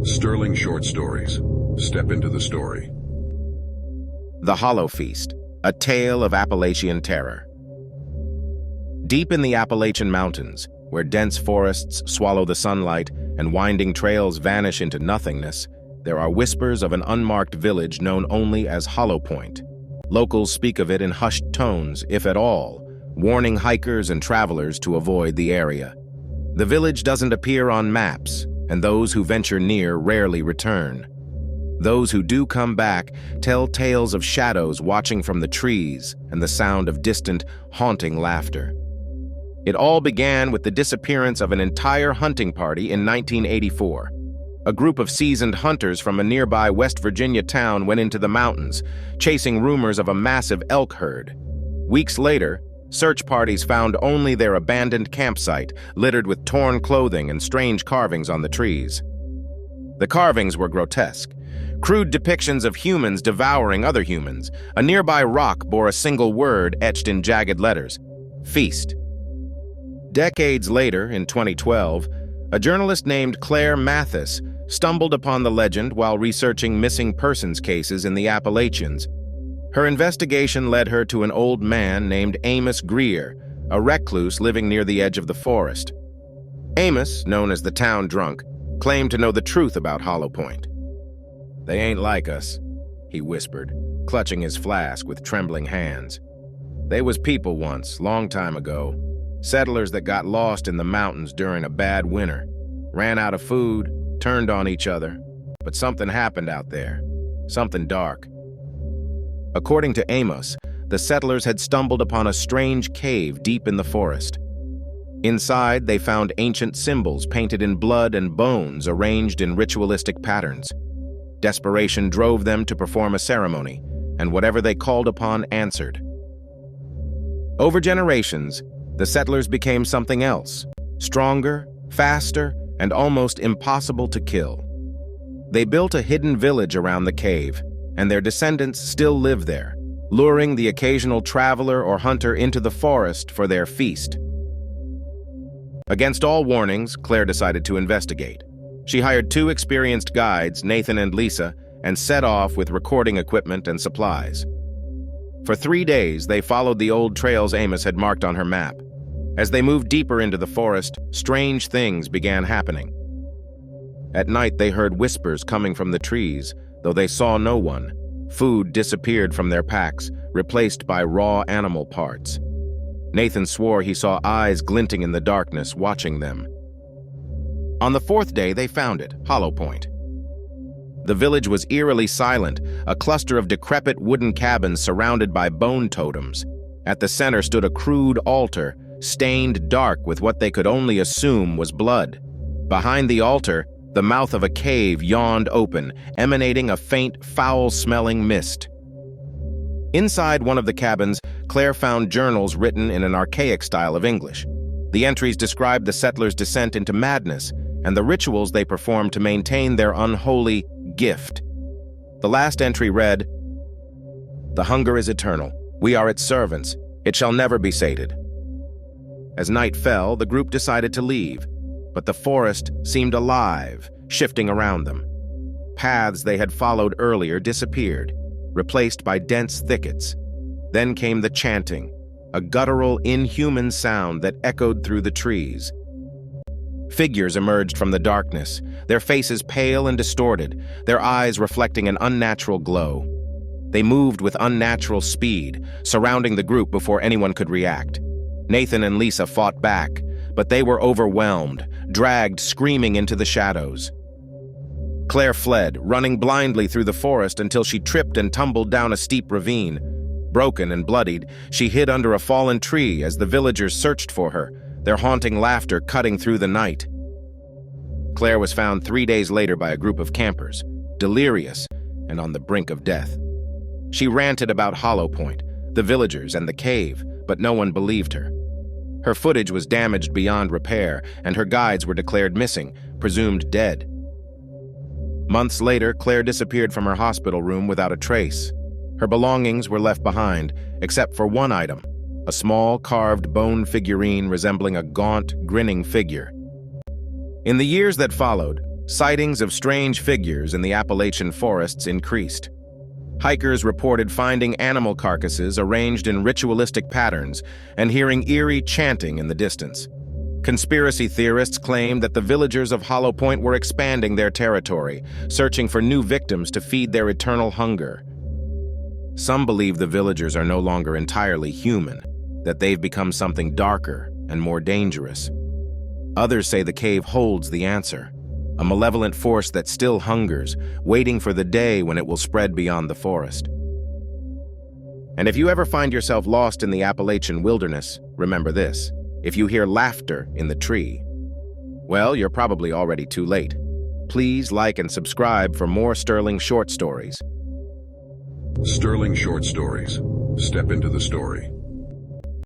Sterling Short Stories. Step into the story. The Hollow Feast, a tale of Appalachian terror. Deep in the Appalachian Mountains, where dense forests swallow the sunlight and winding trails vanish into nothingness, there are whispers of an unmarked village known only as Hollow Point. Locals speak of it in hushed tones, if at all, warning hikers and travelers to avoid the area. The village doesn't appear on maps, and those who venture near rarely return. Those who do come back tell tales of shadows watching from the trees and the sound of distant, haunting laughter. It all began with the disappearance of an entire hunting party in 1984. A group of seasoned hunters from a nearby West Virginia town went into the mountains, chasing rumors of a massive elk herd. Weeks later, search parties found only their abandoned campsite, littered with torn clothing and strange carvings on the trees. The carvings were grotesque, crude depictions of humans devouring other humans. A nearby rock bore a single word etched in jagged letters: feast. Decades later, in 2012, a journalist named Claire Mathis stumbled upon the legend while researching missing persons cases in the Appalachians. Her investigation led her to an old man named Amos Greer, a recluse living near the edge of the forest. Amos, known as the town drunk, claimed to know the truth about Hollow Point. "They ain't like us," he whispered, clutching his flask with trembling hands. "They was people once, long time ago. Settlers that got lost in the mountains during a bad winter, ran out of food, turned on each other, but something happened out there, something dark." According to Amos, the settlers had stumbled upon a strange cave deep in the forest. Inside, they found ancient symbols painted in blood and bones arranged in ritualistic patterns. Desperation drove them to perform a ceremony, and whatever they called upon answered. Over generations, the settlers became something else, stronger, faster, and almost impossible to kill. They built a hidden village around the cave, and their descendants still live there, luring the occasional traveler or hunter into the forest for their feast. Against all warnings, Claire decided to investigate. She hired 2 experienced guides, Nathan and Lisa, and set off with recording equipment and supplies. For 3 days, they followed the old trails Amos had marked on her map. As they moved deeper into the forest, strange things began happening. At night, they heard whispers coming from the trees, though they saw no one. Food disappeared from their packs, replaced by raw animal parts. Nathan swore he saw eyes glinting in the darkness, watching them. On the 4th day, they found it, Hollow Point. The village was eerily silent, a cluster of decrepit wooden cabins surrounded by bone totems. At the center stood a crude altar, stained dark with what they could only assume was blood. Behind the altar, the mouth of a cave yawned open, emanating a faint, foul-smelling mist. Inside one of the cabins, Claire found journals written in an archaic style of English. The entries described the settlers' descent into madness and the rituals they performed to maintain their unholy gift. The last entry read, "The hunger is eternal. We are its servants. It shall never be sated." As night fell, the group decided to leave, but the forest seemed alive, shifting around them. Paths they had followed earlier disappeared, replaced by dense thickets. Then came the chanting, a guttural, inhuman sound that echoed through the trees. Figures emerged from the darkness, their faces pale and distorted, their eyes reflecting an unnatural glow. They moved with unnatural speed, surrounding the group before anyone could react. Nathan and Lisa fought back, but they were overwhelmed, dragged screaming into the shadows. Claire fled, running blindly through the forest until she tripped and tumbled down a steep ravine. Broken and bloodied, she hid under a fallen tree as the villagers searched for her, their haunting laughter cutting through the night. Claire was found 3 days later by a group of campers, delirious and on the brink of death. She ranted about Hollow Point, the villagers, and the cave, but no one believed her. Her footage was damaged beyond repair, and her guides were declared missing, presumed dead. Months later, Claire disappeared from her hospital room without a trace. Her belongings were left behind, except for one item, a small carved bone figurine resembling a gaunt, grinning figure. In the years that followed, sightings of strange figures in the Appalachian forests increased. Hikers reported finding animal carcasses arranged in ritualistic patterns and hearing eerie chanting in the distance. Conspiracy theorists claim that the villagers of Hollow Point were expanding their territory, searching for new victims to feed their eternal hunger. Some believe the villagers are no longer entirely human, that they've become something darker and more dangerous. Others say the cave holds the answer, a malevolent force that still hungers, waiting for the day when it will spread beyond the forest. And if you ever find yourself lost in the Appalachian wilderness, remember this: if you hear laughter in the tree, well, you're probably already too late. Please like and subscribe for more Sterling short stories. Sterling Short Stories. Step into the story.